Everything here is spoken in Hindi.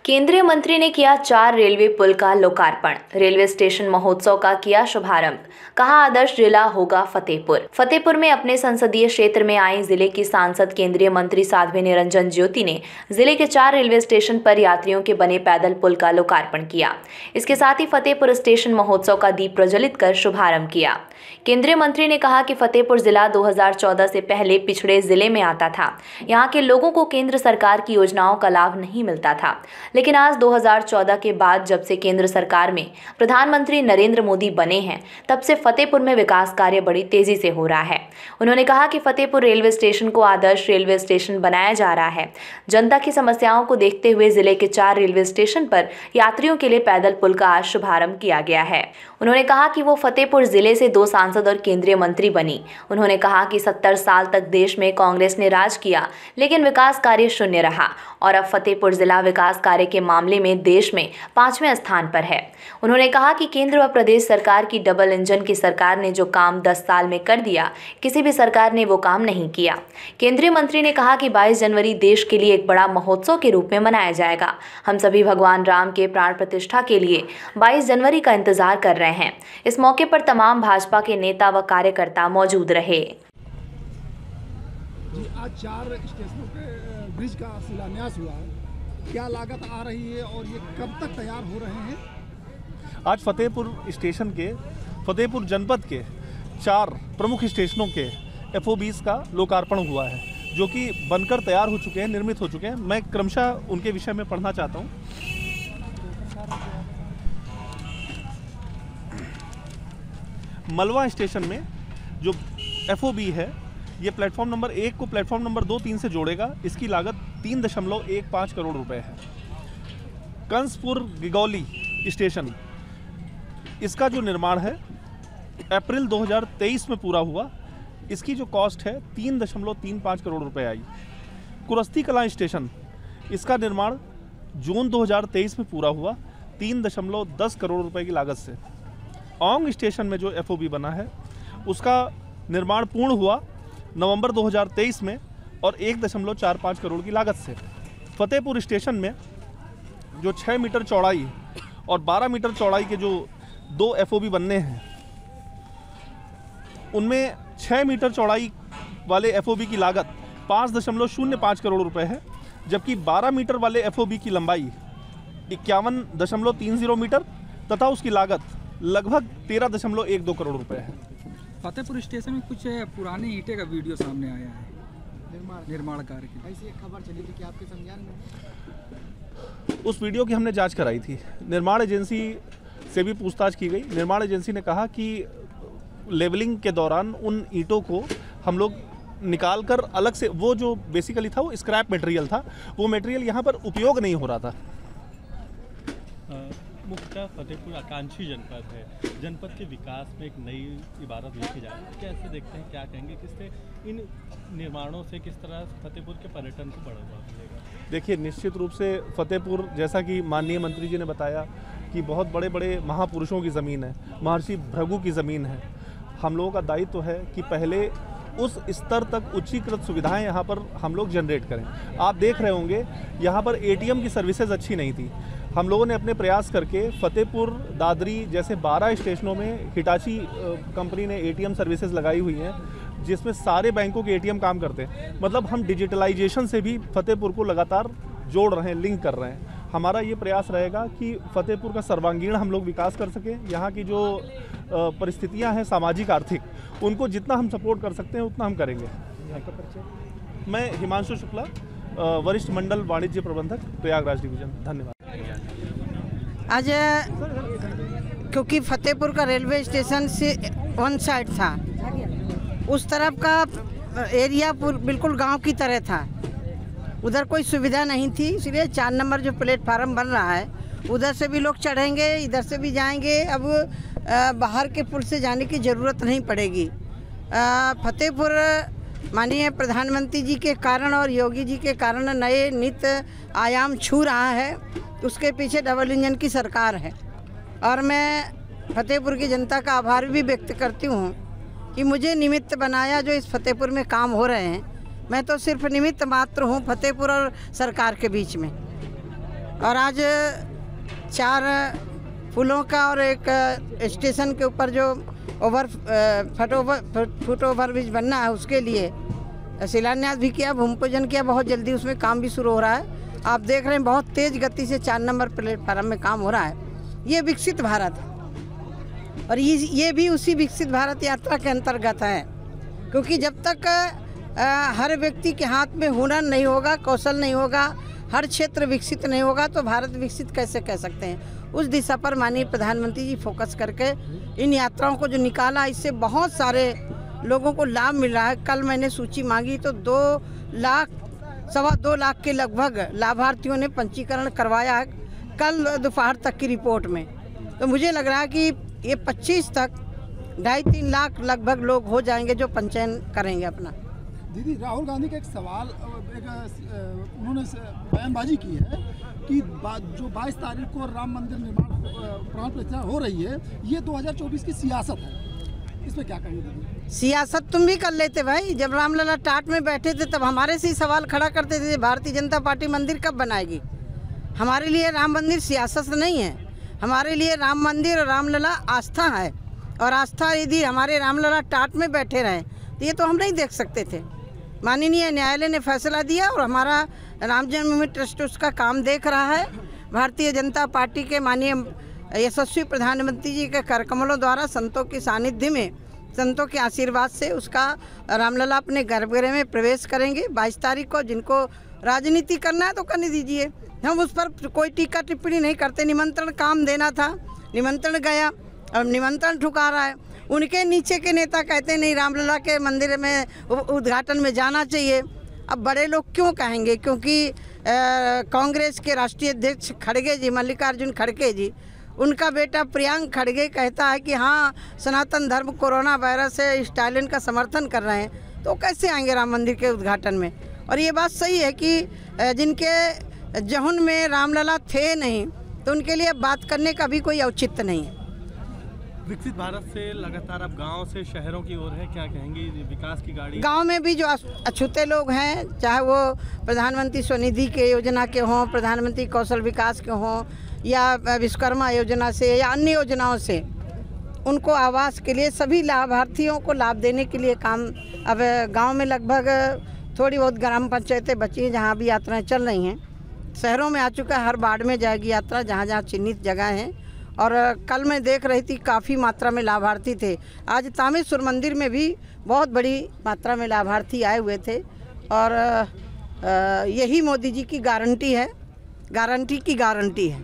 केंद्रीय मंत्री ने किया 4 रेलवे पुल का लोकार्पण। रेलवे स्टेशन महोत्सव का किया शुभारंभ। कहा आदर्श जिला होगा फतेहपुर। फतेहपुर में अपने संसदीय क्षेत्र में आई जिले की सांसद केंद्रीय मंत्री साध्वी निरंजन ज्योति ने जिले के 4 रेलवे स्टेशन पर यात्रियों के बने पैदल पुल का लोकार्पण किया। इसके साथ ही फतेहपुर स्टेशन महोत्सव का दीप प्रज्वलित कर शुभारंभ किया। केंद्रीय मंत्री ने कहा कि फतेहपुर जिला 2014 से पहले पिछड़े जिले में आता था। यहाँ के लोगों को केंद्र सरकार की योजनाओं का लाभ नहीं मिलता था, लेकिन आज 2014 के बाद जब से केंद्र सरकार में प्रधानमंत्री नरेंद्र मोदी बने हैं, तब से फतेहपुर में विकास कार्य बड़ी तेजी से हो रहा है। उन्होंने कहा कि फतेहपुर रेलवे स्टेशन को आदर्श रेलवे स्टेशन बनाया जा रहा है। जनता की समस्याओं को देखते हुए जिले के 4 रेलवे स्टेशन पर यात्रियों के लिए पैदल पुल का आज शुभारंभ किया गया है। उन्होंने कहा कि वो फतेहपुर जिले से 2 सांसद और केंद्रीय मंत्री बनी। उन्होंने कहा कि 70 साल तक देश में कांग्रेस ने राज किया, लेकिन विकास कार्य शून्य रहा और अब फतेहपुर जिला विकास कार्य के मामले में देश में 5वें स्थान पर है। उन्होंने कहा कि केंद्र व प्रदेश सरकार की डबल इंजन की सरकार ने जो काम 10 साल में कर दिया, किसी भी सरकार ने वो काम नहीं किया। केंद्रीय मंत्री ने कहा कि 22 जनवरी देश के लिए एक बड़ा महोत्सव के रूप में मनाया जाएगा। हम सभी भगवान राम के प्राण प्रतिष्ठा के लिए 22 जनवरी का इंतजार कर रहे हैं। इस मौके पर तमाम भाजपा के नेता व कार्यकर्ता मौजूद रहे। जी, आज 4 स्टेशनों के ब्रिज का शिलान्यास हुआ है। क्या लागत आ रही है और ये कब तक तैयार हो रहे हैं? आज फतेहपुर स्टेशन के फतेहपुर जनपद के 4 प्रमुख स्टेशनों के FOBs का लोकार्पण हुआ है, जो कि बनकर तैयार हो चुके हैं, निर्मित हो चुके हैं। मैं क्रमशः उनके विषय में पढ़ना चाहता हूँ। मलवा स्टेशन में जो FOB है, ये प्लेटफॉर्म नंबर 1 को प्लेटफॉर्म नंबर 2, 3 से जोड़ेगा। इसकी लागत 3.15 करोड़ रुपए है। कंसपुर गिगौली स्टेशन, इसका जो निर्माण है अप्रैल 2023 में पूरा हुआ। इसकी जो कॉस्ट है 3.35 करोड़ रुपए आई। कुरस्ती कलां स्टेशन, इसका निर्माण जून 2023 में पूरा हुआ 3.10 करोड़ रुपए की लागत से। औंग स्टेशन में जो FOB बना है, उसका निर्माण पूर्ण हुआ नवंबर 2023 में और 1.45 करोड़ की लागत से। फतेहपुर स्टेशन में जो 6 मीटर चौड़ाई और 12 मीटर चौड़ाई के जो 2 FOB बनने हैं, उनमें 6 मीटर चौड़ाई वाले FOB की लागत 5.05 करोड़ रुपए है, जबकि 12 मीटर वाले FOB की लंबाई 51.30 मीटर तथा उसकी लागत लगभग 13.12 करोड़ रुपए है। फतेहपुर स्टेशन में कुछ पुराने ईंटे का वीडियो सामने आया है निर्माण कार्य की। ऐसी एक खबर चली थी कि आपके संज्ञान में? उस वीडियो की हमने जांच कराई थी। निर्माण एजेंसी से भी पूछताछ की गई। निर्माण एजेंसी ने कहा कि लेवलिंग के दौरान उन ईंटों को हम लोग निकाल कर अलग से, वो जो बेसिकली था वो स्क्रैप मटेरियल था, वो मटेरियल यहाँ पर उपयोग नहीं हो रहा था। मुख्यतः फतेहपुर आकांक्षी जनपद है। जनपद के विकास में एक नई इबारत लिखी जा रही है। कैसे देखते हैं, क्या कहेंगे, किससे इन निर्माणों से किस तरह फतेहपुर के पर्यटन को बढ़ावा मिलेगा? देखिए, निश्चित रूप से फतेहपुर, जैसा कि माननीय मंत्री जी ने बताया कि बहुत बड़े बड़े महापुरुषों की ज़मीन है, महर्षि भृगु की ज़मीन है। हम लोगों का दायित्व है कि पहले उस स्तर तक उच्चीकृत सुविधाएं यहाँ पर हम लोग जनरेट करें। आप देख रहे होंगे यहाँ पर ATM की सर्विसेज अच्छी नहीं थी। हम लोगों ने अपने प्रयास करके फतेहपुर, दादरी जैसे 12 स्टेशनों में हिटाची कंपनी ने ATM सर्विसेज लगाई हुई हैं, जिसमें सारे बैंकों के ATM काम करते हैं। मतलब हम डिजिटलाइजेशन से भी फतेहपुर को लगातार जोड़ रहे हैं, लिंक कर रहे हैं। हमारा ये प्रयास रहेगा कि फतेहपुर का सर्वांगीण हम लोग विकास कर सकें। यहाँ की जो परिस्थितियाँ हैं सामाजिक आर्थिक, उनको जितना हम सपोर्ट कर सकते हैं उतना हम करेंगे। मैं हिमांशु शुक्ला, वरिष्ठ मंडल वाणिज्य प्रबंधक, प्रयागराज डिवीजन। धन्यवाद। आज क्योंकि फतेहपुर का रेलवे स्टेशन से वन साइड था, उस तरफ का एरिया बिल्कुल गांव की तरह था। उधर कोई सुविधा नहीं थी, इसलिए 4 नंबर जो प्लेटफार्म बन रहा है, उधर से भी लोग चढ़ेंगे, इधर से भी जाएंगे। अब बाहर के पुल से जाने की ज़रूरत नहीं पड़ेगी। फतेहपुर माननीय प्रधानमंत्री जी के कारण और योगी जी के कारण नए नित आयाम छू रहा है। उसके पीछे डबल इंजन की सरकार है और मैं फतेहपुर की जनता का आभार भी व्यक्त करती हूँ कि मुझे निमित्त बनाया जो इस फतेहपुर में काम हो रहे हैं। मैं तो सिर्फ निमित्त मात्र हूँ फतेहपुर और सरकार के बीच में। और आज 4 पुलों का और एक स्टेशन के ऊपर जो फुट ओवर ब्रिज बनना है उसके लिए शिलान्यास भी किया, भूमि पूजन किया। बहुत जल्दी उसमें काम भी शुरू हो रहा है। आप देख रहे हैं बहुत तेज़ गति से 4 नंबर प्लेटफार्म में काम हो रहा है। ये विकसित भारत है और ये भी उसी विकसित भारत यात्रा के अंतर्गत है, क्योंकि जब तक हर व्यक्ति के हाथ में हुनर नहीं होगा, कौशल नहीं होगा, हर क्षेत्र विकसित नहीं होगा तो भारत विकसित कैसे कह सकते हैं। उस दिशा पर माननीय प्रधानमंत्री जी फोकस करके इन यात्राओं को जो निकाला, इससे बहुत सारे लोगों को लाभ मिल रहा है। कल मैंने सूची मांगी तो 2 लाख के लगभग लाभार्थियों ने पंजीकरण करवाया है कल दोपहर तक की रिपोर्ट में। तो मुझे लग रहा है कि ये 25 तक 2.5-3 लाख लगभग लोग हो जाएंगे जो पंजीयन करेंगे अपना। दीदी, राहुल गांधी का एक सवाल, उन्होंने बयानबाजी की है कि जो 22 तारीख को राम मंदिर निर्माण प्राण प्रतिष्ठा हो रही है, ये 2024 की सियासत है। इसमें क्या कहेंगे दीदी? सियासत तुम भी कर लेते भाई। जब रामलला टाट में बैठे थे तब हमारे से ही सवाल खड़ा करते थे, भारतीय जनता पार्टी मंदिर कब बनाएगी। हमारे लिए राम मंदिर सियासत नहीं है, हमारे लिए राम मंदिर और रामलला आस्था है। और आस्था यदि हमारे रामलला टाट में बैठे रहे तो ये तो हम नहीं देख सकते थे। माननीय न्यायालय ने फैसला दिया और हमारा राम जन्मभूमि ट्रस्ट उसका काम देख रहा है। भारतीय जनता पार्टी के माननीय यशस्वी प्रधानमंत्री जी के करकमलों द्वारा संतों के सानिध्य में, संतों के आशीर्वाद से उसका रामलला अपने गर्भगृह में प्रवेश करेंगे 22 तारीख को। जिनको राजनीति करना है तो करने दीजिए, हम उस पर कोई टीका टिप्पणी नहीं करते। निमंत्रण काम देना था, निमंत्रण गया और निमंत्रण ठुका रहा है। उनके नीचे के नेता कहते नहीं रामलला के मंदिर में उद्घाटन में जाना चाहिए। अब बड़े लोग क्यों कहेंगे, क्योंकि कांग्रेस के राष्ट्रीय अध्यक्ष खड़गे जी, मल्लिकार्जुन खड़गे जी, उनका बेटा प्रियांक खड़गे कहता है कि हाँ सनातन धर्म कोरोना वायरस से स्टालिन का समर्थन कर रहे हैं, तो कैसे आएंगे राम मंदिर के उद्घाटन में। और ये बात सही है कि जिनके जहुन में रामलला थे नहीं तो उनके लिए बात करने का भी कोई औचित्य नहीं है। विकसित भारत से लगातार अब गांव से शहरों की ओर है, क्या कहेंगे विकास की गाड़ी? गांव में भी जो अछूते लोग हैं, चाहे वो प्रधानमंत्री स्वनिधि के योजना के हों, प्रधानमंत्री कौशल विकास के हों, या विश्वकर्मा योजना से या अन्य योजनाओं से, उनको आवास के लिए सभी लाभार्थियों को लाभ देने के लिए काम अब गांव में लगभग थोड़ी बहुत ग्राम पंचायतें बची हैं जहाँ भी यात्राएं चल रही हैं। शहरों में आ चुका है, हर वार्ड में जाएगी यात्रा जहाँ जहाँ चिन्हित जगह हैं। और कल मैं देख रही थी काफ़ी मात्रा में लाभार्थी थे। आज तामेश्वर मंदिर में भी बहुत बड़ी मात्रा में लाभार्थी आए हुए थे। और यही मोदी जी की गारंटी है, गारंटी की गारंटी है।